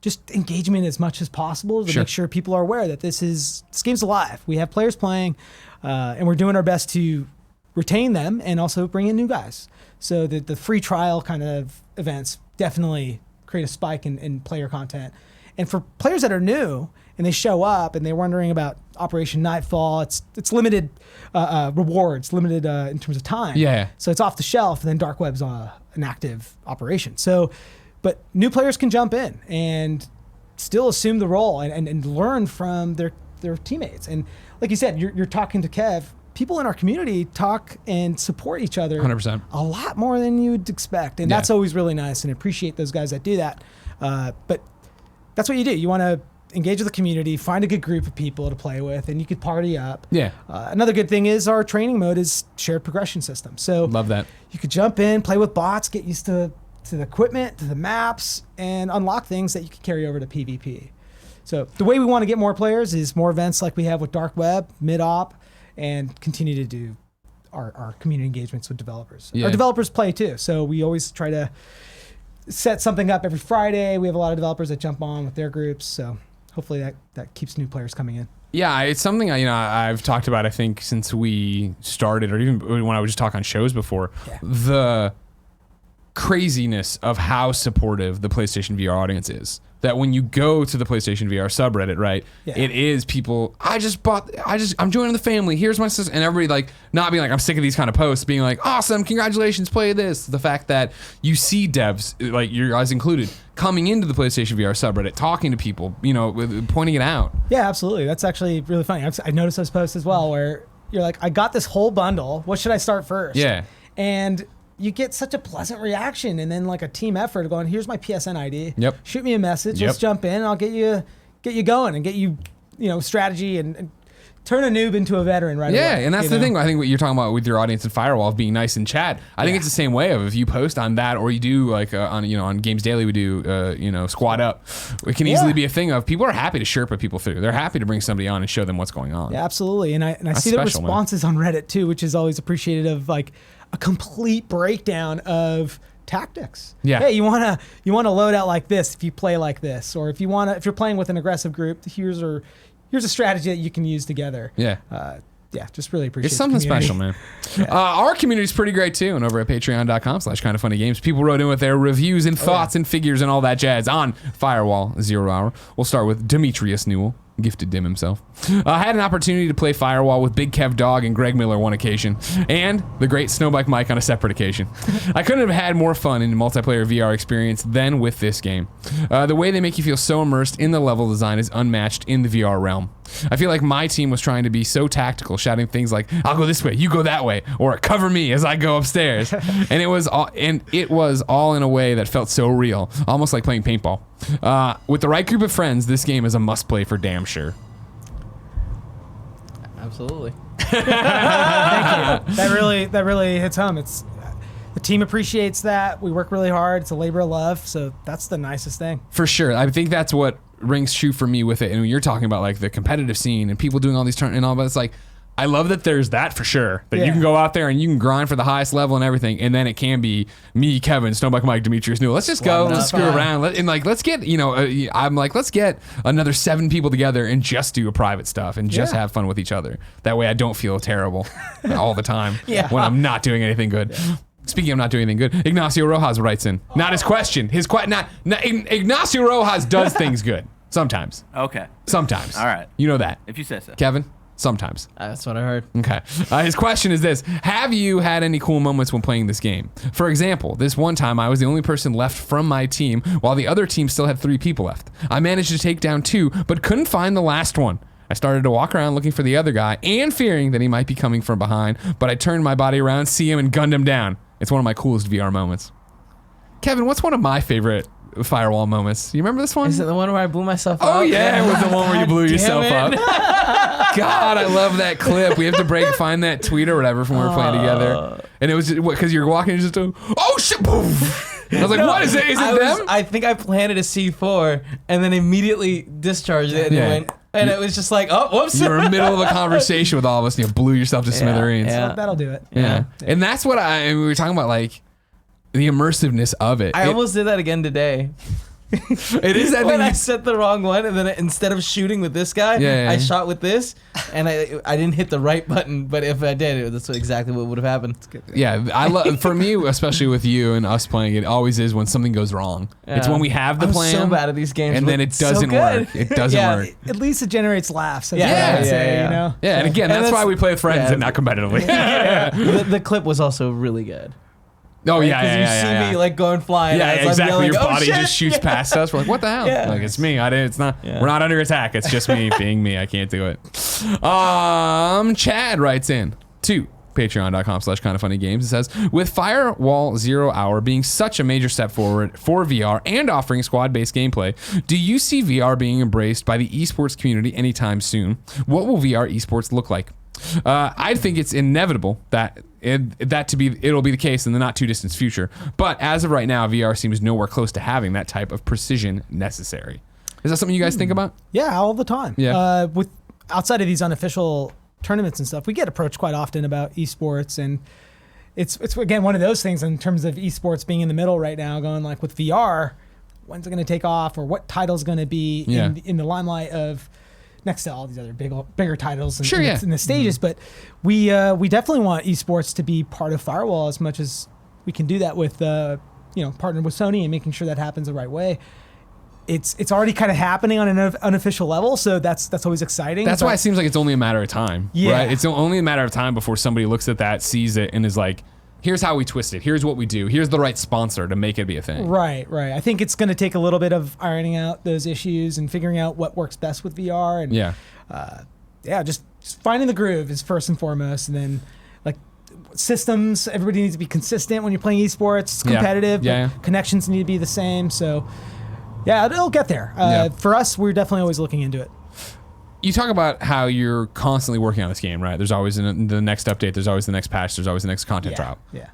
Just engagement as much as possible to make sure people are aware that this game's alive. We have players playing, and we're doing our best to retain them and also bring in new guys. So the free trial kind of events definitely create a spike in player content. And for players that are new and they show up and they're wondering about Operation Nightfall, it's limited rewards, limited in terms of time. Yeah. So it's off the shelf, and then Dark Web's an active operation. So, but new players can jump in and still assume the role and learn from their teammates. And like you said, you're talking to Kev. People in our community talk and support each other 100%. a lot more than you'd expect. And that's always really nice, and appreciate those guys that do that. But that's what you do. You want to engage with the community, find a good group of people to play with, and you could party up. Yeah. Another good thing is our training mode is shared progression system. So Love that. you could jump in, play with bots, get used to the equipment, to the maps, and unlock things that you can carry over to PvP. So the way we want to get more players is more events like we have with Dark Web, mid-op, and continue to do our community engagements with developers. Yeah. Our developers play too, so we always try to set something up every Friday. We have a lot of developers that jump on with their groups, so hopefully that keeps new players coming in. Yeah, it's something I've talked about, I think, since we started, or even when I would just talk on shows before. Yeah. The craziness of how supportive the PlayStation VR audience is. That when you go to the PlayStation VR subreddit, right, it is people, I'm joining the family, here's my sister, and everybody like not being like, I'm sick of these kind of posts, being like, awesome, congratulations, play this. The fact that you see devs, like your guys included, coming into the PlayStation VR subreddit, talking to people, pointing it out. Yeah, absolutely. That's actually really funny. I noticed those posts as well where you're like, I got this whole bundle, what should I start first? Yeah. And you get such a pleasant reaction, and then like a team effort going, here's my PSN ID. Yep. Shoot me a message. Let's jump in, and I'll get you going and get you, strategy and turn a noob into a veteran right away. Yeah, and that's the thing. I think what you're talking about with your audience in Firewall of being nice in chat. I think it's the same way of if you post on that or you do like on Games Daily we do Squad Up. It can easily be a thing of people are happy to Sherpa people through. They're happy to bring somebody on and show them what's going on. Yeah, absolutely. And I see the special, responses on Reddit too, which is always appreciated of like a complete breakdown of tactics. Yeah. Hey, you wanna load out like this if you play like this, or if you're playing with an aggressive group, here's a strategy that you can use together. Yeah. Just really appreciate it. It's something special, man. Our community's pretty great too, and over at patreon.com/kindoffunnygames, people wrote in with their reviews and thoughts and figures and all that jazz on Firewall 0 Hour. We'll start with Demetrius Newell. Gifted Dim himself. I had an opportunity to play Firewall with Big Kev Dog and Greg Miller one occasion, and the great Snowbike Mike on a separate occasion. I couldn't have had more fun in multiplayer VR experience than with this game. The way they make you feel so immersed in the level design is unmatched in the VR realm. I feel like my team was trying to be so tactical, shouting things like, "I'll go this way, you go that way," or "Cover me as I go upstairs." and it was all in a way that felt so real, almost like playing paintball. With the right group of friends, this game is a must-play for damn sure. Absolutely. Thank you. That really hits home. It's the team appreciates that. We work really hard. It's a labor of love, so that's the nicest thing. For sure. I think that's what rings true for me with it. And when you're talking about like the competitive scene and people doing all these and all, but it's like, I love that there's that for sure. That you can go out there and you can grind for the highest level and everything. And then it can be me, Kevin, Snowbike Mike, Demetrius Newell. Let's just go. Let's screw around. Let's get, I'm like, let's get another 7 people together and just do a private stuff and just have fun with each other. That way I don't feel terrible all the time when I'm not doing anything good. Speaking of not doing anything good, Ignacio Rojas writes in. Not his question. Ignacio Rojas does things good. Sometimes. Okay. Sometimes. All right. You know that. If you say so. Kevin? Sometimes. That's what I heard. Okay. His question is this. Have you had any cool moments when playing this game? For example, this one time I was the only person left from my team while the other team still had 3 people left. I managed to take down 2, but couldn't find the last one. I started to walk around looking for the other guy and fearing that he might be coming from behind, but I turned my body around, see him, and gunned him down. It's one of my coolest VR moments. Kevin, what's one of my favorite Firewall moments? You remember this one? Is it the one where I blew myself up? Oh, yeah, it was the one where you blew yourself up. God, I love that clip. We have to find that tweet or whatever from when we were playing together. And it was just, because you're walking and just, oh shit, poof. I was like, what is it? Is it them? I think I planted a C4 and then immediately discharged it and it went. And it was just like, oh, whoops. You were in the middle of a conversation with all of us and you blew yourself to smithereens. Yeah. So that'll do it. Yeah. And that's what we were talking about, like, the immersiveness of it. I almost did that again today. It is that when thing. I set the wrong one, and then instead of shooting with this guy, I shot with this, and I didn't hit the right button. But if I did, that's exactly what would have happened. Yeah, I love for me, especially with you and us playing. It always is when something goes wrong. Yeah. It's when we have the plan. I'm so bad at these games, and then it doesn't work. It doesn't work. At least it generates laughs. Yeah, you know. Yeah, and again, that's why we play with friends and not competitively. The clip was also really good. Oh, right? yeah, Because you see me like going flying. Yeah, exactly. Yelling, your body shit! just shoots past us. We're like, what the hell? Yeah. Like, it's me. It's not. Yeah. We're not under attack. It's just me being me. I can't do it. Chad writes in to patreon.com/kindoffunnygames. It says, with Firewall 0 Hour being such a major step forward for VR and offering squad-based gameplay, do you see VR being embraced by the esports community anytime soon? What will VR esports look like? I think it's inevitable that it'll be the case in the not too distant future. But as of right now, VR seems nowhere close to having that type of precision necessary. Is that something you guys think about? Yeah, all the time. Yeah. With outside of these unofficial tournaments and stuff, we get approached quite often about esports, and it's again one of those things in terms of esports being in the middle right now, going like with VR, when's it going to take off, or what title's going to be in the limelight of next to all these other bigger titles in the stages. But we definitely want esports to be part of Firewall as much as we can do that with partner with Sony and making sure that happens the right way. It's already kind of happening on an unofficial level, so that's always exciting. That's why it seems like it's only a matter of time. Yeah. Right? It's only a matter of time before somebody looks at that, sees it, and is like, here's how we twist it. Here's what we do. Here's the right sponsor to make it be a thing. Right. I think it's going to take a little bit of ironing out those issues and figuring out what works best with VR. And just finding the groove is first and foremost. And then like systems, everybody needs to be consistent when you're playing esports. It's competitive. But connections need to be the same. So yeah, it'll get there. For us, we're definitely always looking into it. you talk about how you're constantly working on this game, right? There's always the next update. There's always the next patch. There's always the next content drop. Yeah.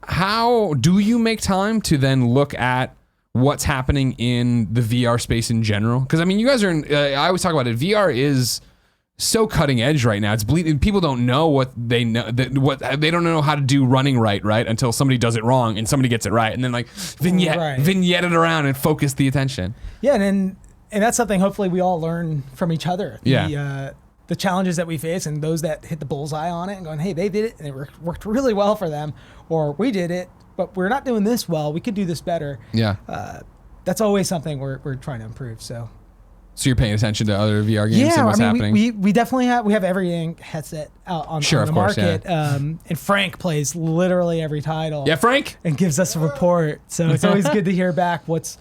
How do you make time to then look at what's happening in the VR space in general? Because I mean, you guys are. I always talk about it. VR is so cutting edge right now. It's bleeding. People don't know what they know. They don't know how to do running right until somebody does it wrong and somebody gets it right, and then like vignette it around and focus the attention. Yeah, and that's something hopefully we all learn from each other. The challenges that we face and those that hit the bullseye on it and going, hey, they did it and it worked really well for them, or we did it, but we're not doing this well. We could do this better. Yeah. That's always something we're trying to improve. So you're paying attention to other VR games and what's happening? We definitely have every headset out on the market. Yeah. And Frank plays literally every title. Yeah, Frank? And gives us a report. So it's always good to hear back what's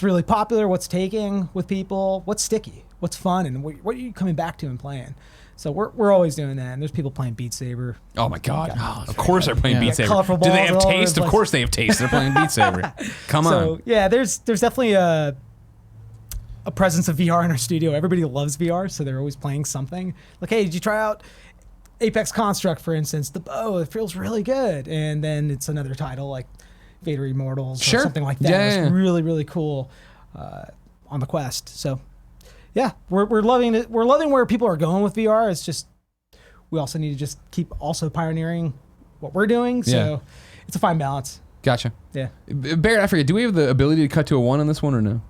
really popular, what's taking with people, what's sticky, what's fun, and what are you coming back to and playing. So we're always doing that. And there's people playing Beat Saber. Oh my God! Of course they're playing Beat Saber. Do they have taste? Of course they have taste. They're playing Beat Saber. Come on. So yeah, there's definitely a presence of VR in our studio. Everybody loves VR, so they're always playing something. Like, hey, did you try out Apex Construct, for instance? The bow, it feels really good. And then it's another title like Vader Immortals or something like that. Yeah, it's really, really cool on the Quest. So yeah, we're loving it. We're loving where people are going with VR. It's just we also need to just keep also pioneering what we're doing. So it's a fine balance. Gotcha. Yeah. Barrett, I forget, do we have the ability to cut to a 1 on this one or no?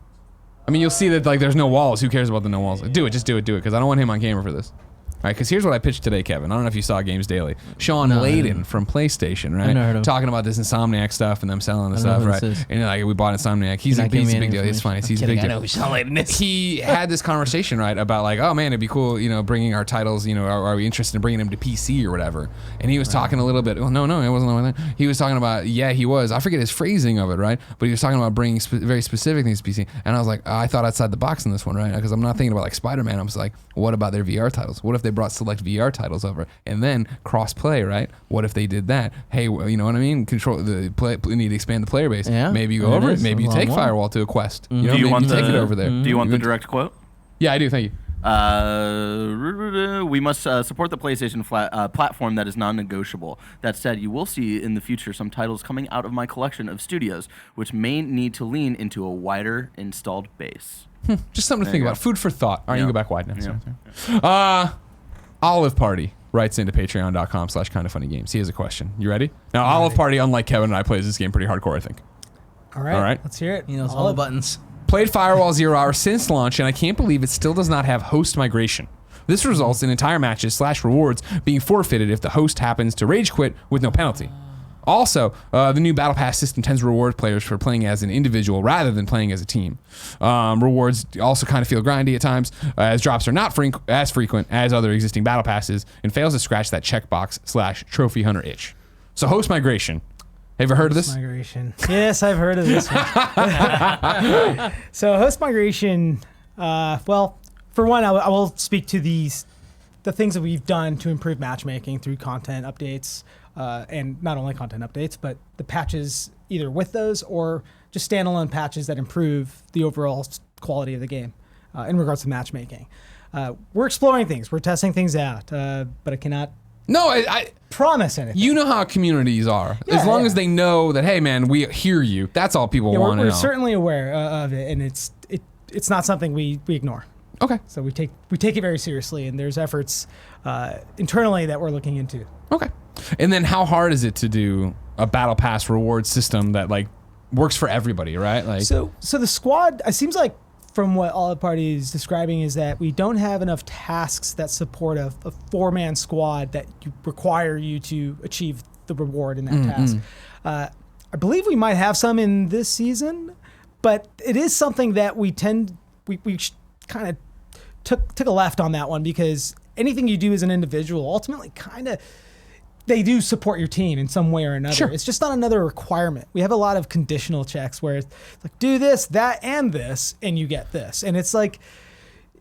I mean, you'll see that like there's no walls. Who cares about the no walls? Do it, just do it, because I don't want him on camera for this. All right, because here's what I pitched today, Kevin. I don't know if you saw Games Daily. Sean Layden from PlayStation, right? Talking about this Insomniac stuff and them selling the stuff, right? And like, we bought Insomniac. He's a big deal. It's fine. He's a big deal. I know who Sean Layden is. He had this conversation, right, about like, oh man, it'd be cool, bringing our titles, are we interested in bringing them to PC or whatever? And he was talking a little bit. Oh no, it wasn't like that. He was talking about, he was. I forget his phrasing of it, right? But he was talking about bringing very specific things to PC. And I was like, I thought outside the box in this one, right? Because I'm not thinking about like Spider-Man. I'm just like, what about their VR titles? What if they brought select VR titles over and then cross play, right? What if they did that? Hey, you know what I mean? Control the play. We need to expand the player base. Yeah, maybe you go over it. Maybe you take Firewall to a Quest. Do you want take it over there? Do you want the direct quote? Yeah, I do. Thank you. We must support the PlayStation platform that is non-negotiable. That said, you will see in the future some titles coming out of my collection of studios, which may need to lean into a wider installed base. Just something to think about. Food for thought. All right, you can go back wide now. Olive Party writes into patreon.com/kindoffunnygames. He has a question. You ready? Now, Olive Party, unlike Kevin and I, plays this game pretty hardcore, I think. All right. Let's hear it. He knows all the buttons. Played Firewall 0 Hour since launch, and I can't believe it still does not have host migration. This results in entire matches / rewards being forfeited if the host happens to rage quit with no penalty. Also, the new Battle Pass system tends to reward players for playing as an individual rather than playing as a team. Rewards also kind of feel grindy at times, as drops are not as frequent as other existing Battle Passes, and fails to scratch that checkbox / trophy hunter itch. So host migration. Have you ever heard of this? Migration. Yes, I've heard of this one. So host migration, well, for one, I will speak to the things that we've done to improve matchmaking through content updates, and not only content updates, but the patches either with those or just standalone patches that improve the overall quality of the game in regards to matchmaking. We're exploring things. We're testing things out, but I cannot I promise anything. You know how communities are. As long as they know that, hey man, we hear you. That's all people want to know. We're certainly aware of it, and it's not something we ignore. Okay. So we take it very seriously, and there's efforts internally that we're looking into. Okay. And then how hard is it to do a Battle Pass reward system that like works for everybody, right? Like So the squad, it seems like from what Olive Party is describing is that we don't have enough tasks that support a 4-man squad that require you to achieve the reward in that task. I believe we might have some in this season, but it is something that we kind of took a left on that one, because anything you do as an individual ultimately kind of they do support your team in some way or another. Sure. It's just not another requirement. We have a lot of conditional checks where it's like, do this, that, and this, and you get this. And it's like,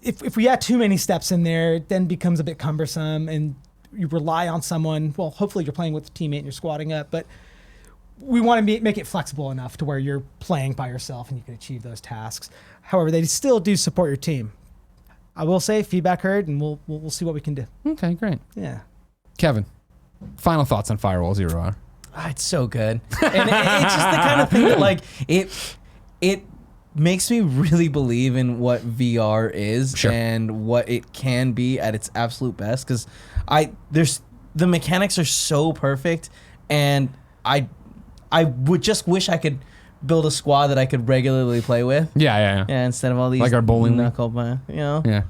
if we add too many steps in there, it then becomes a bit cumbersome, and you rely on someone. Well, hopefully you're playing with a teammate and you're squatting up, but we want to make it flexible enough to where you're playing by yourself and you can achieve those tasks. However, they still do support your team. I will say feedback heard, and we'll see what we can do. Okay, great. Yeah. Kevin, final thoughts on Firewall Zero Hour? Ah, it's so good, and it's just the kind of thing that like it makes me really believe in what VR is and what it can be at its absolute best. Because the mechanics are so perfect, and I would just wish I could build a squad that I could regularly play with. Yeah. Instead of all these Like our bowling league? knuckle, Yeah.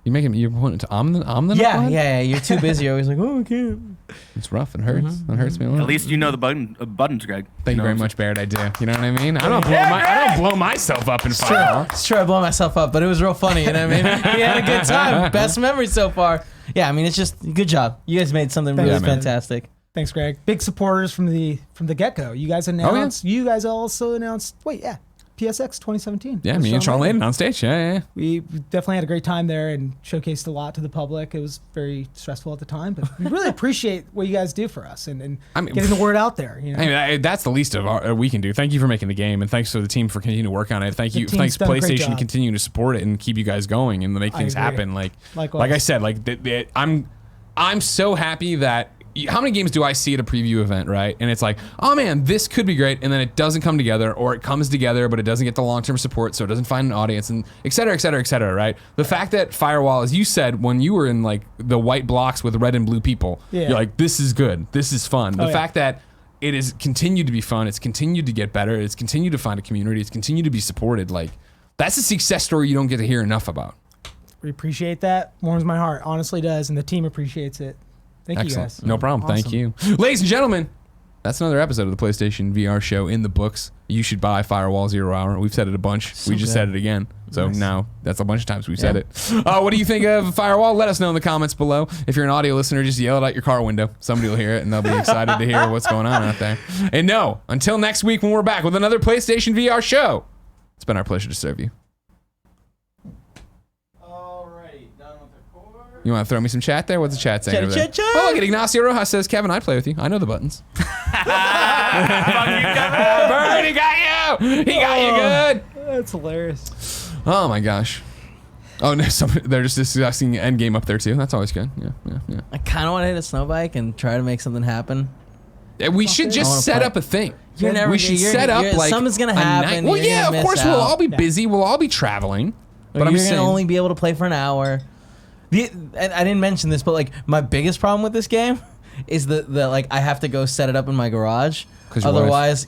You're pointing to I'm the knucklehead? Yeah. You're too busy. You're always like, oh, I can't. It's rough. It hurts. It hurts me a lot. At least you know the buttons, Greg. Thank you very much, Barrett. I do. You know what I mean? I don't blow myself up in Firewall. It's true. I blow myself up, but it was real funny. You know what I mean? We had a good time. Best memory so far. Yeah, I mean, it's just good job. You guys made something really fantastic. Thanks, Greg. Big supporters from the get-go. You guys announced. You guys also announced. PSX 2017. Yeah, me and Sean Layden on stage. Yeah. We definitely had a great time there and showcased a lot to the public. It was very stressful at the time, but we really appreciate what you guys do for us and getting the word out there. You know? I mean, that's the least of we can do. Thank you for making the game, and thanks to the team for continuing to work on it. Thanks PlayStation continuing to support it and keep you guys going and make things happen. Like I said, I'm so happy that. How many games do I see at a preview event, right? And it's like, oh man, this could be great, and then it doesn't come together, or it comes together, but it doesn't get the long-term support, so it doesn't find an audience, and et cetera, et cetera, et cetera, right? The fact that Firewall, as you said, when you were in like the white blocks with red and blue people, you're like, this is good, this is fun. The fact that it has continued to be fun, it's continued to get better, it's continued to find a community, it's continued to be supported, like, that's a success story you don't get to hear enough about. We appreciate that. Warms my heart, honestly does, and the team appreciates it. Thank you guys. No problem. Awesome. Thank you. Ladies and gentlemen, that's another episode of the PlayStation VR show in the books. You should buy Firewall Zero Hour. We've said it a bunch. We just said it again. So now that's a bunch of times we've said it. What do you think of Firewall? Let us know in the comments below. If you're an audio listener, just yell it out your car window. Somebody will hear it and they'll be excited to hear what's going on out there. And until next week when we're back with another PlayStation VR show, it's been our pleasure to serve you. You want to throw me some chat there? What's the chat saying over there? Oh, look at Ignacio Rojas says, Kevin, I'd play with you. I know the buttons. Fuck you, Kevin. Bird, he got you. He got you good. That's hilarious. Oh, my gosh. Oh, no, they're just discussing Endgame up there, too. That's always good. Yeah. I kind of want to hit a snow bike and try to make something happen. We should just set up a thing. We should set up like something's going to happen. Well, yeah, of course. We'll all be busy. We'll all be traveling. But you're going to only be able to play for an hour. And I didn't mention this, but like my biggest problem with this game is that like I have to go set it up in my garage. Otherwise,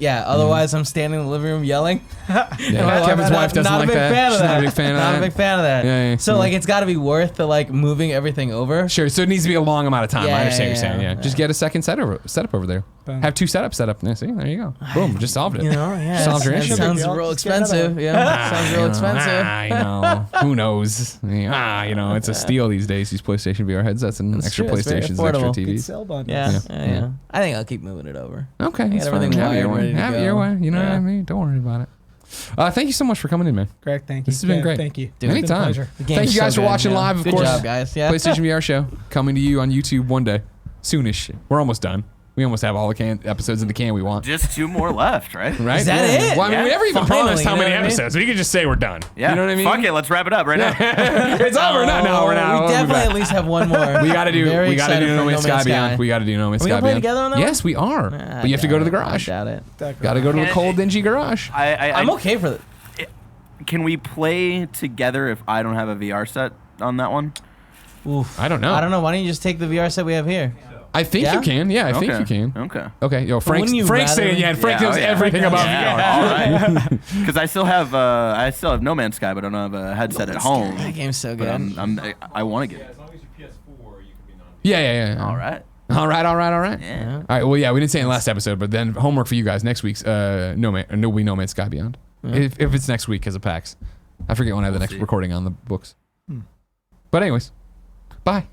I'm standing in the living room yelling. Kevin's wife doesn't like that. She's not a big fan of that. Not a big fan of that. Yeah. So like it's got to be worth the like moving everything over. Sure. So it needs to be a long amount of time. I understand what you're saying. Yeah. Just get a second setup over there. Have two setups set up. Yeah, see, there you go. Boom. Just solved it. Solved your issue. Sounds real expensive. Sounds real expensive. Who knows? It's a steal these days. These PlayStation VR headsets and extra PlayStations, and extra TVs. Yeah. I think I'll keep moving it over. Okay. Everything have it your way. You know what I mean? Don't worry about it. Thank you so much for coming in, man. Greg, thank you. This has been great. Thank you. Anytime. Thank you guys for watching live, of course. Good job, guys. Yeah. PlayStation VR show coming to you on YouTube one day. Soonish. We're almost done. We almost have all the episodes in the can we want. Just 2 more left, right? Right? Is that it? Well, I mean, we never even promised how many episodes. We could just say we're done. Yeah. You know what I mean? Fuck it. Let's wrap it up right now. It's over. No, we're not. We definitely at least have one more. We got to do No Man's Sky Beyond. We got to do No Man's Sky Beyond. Are we going to play together on that one? Yes, we are. But you have to go to the garage. I doubt it. Got to go to the cold, dingy garage. I'm okay for it. Can we play together if I don't have a VR set on that one? Oof. I don't know. Why don't you just take the VR set we have here? I think you can. Yeah, I think you can. Okay. Yo, Frank's saying Frank knows everything about VR. All right. Because I still have No Man's Sky, but I don't have a headset at home. That game's so good. I want to get it. As long as you PS4, you can be non. Yeah. All right. All right. Yeah. All right. Well, yeah, we didn't say it in the last episode, but then homework for you guys next week's No Man's Sky Beyond. If it's next week because of PAX. I forget when I have the next recording on the books. But anyways, bye.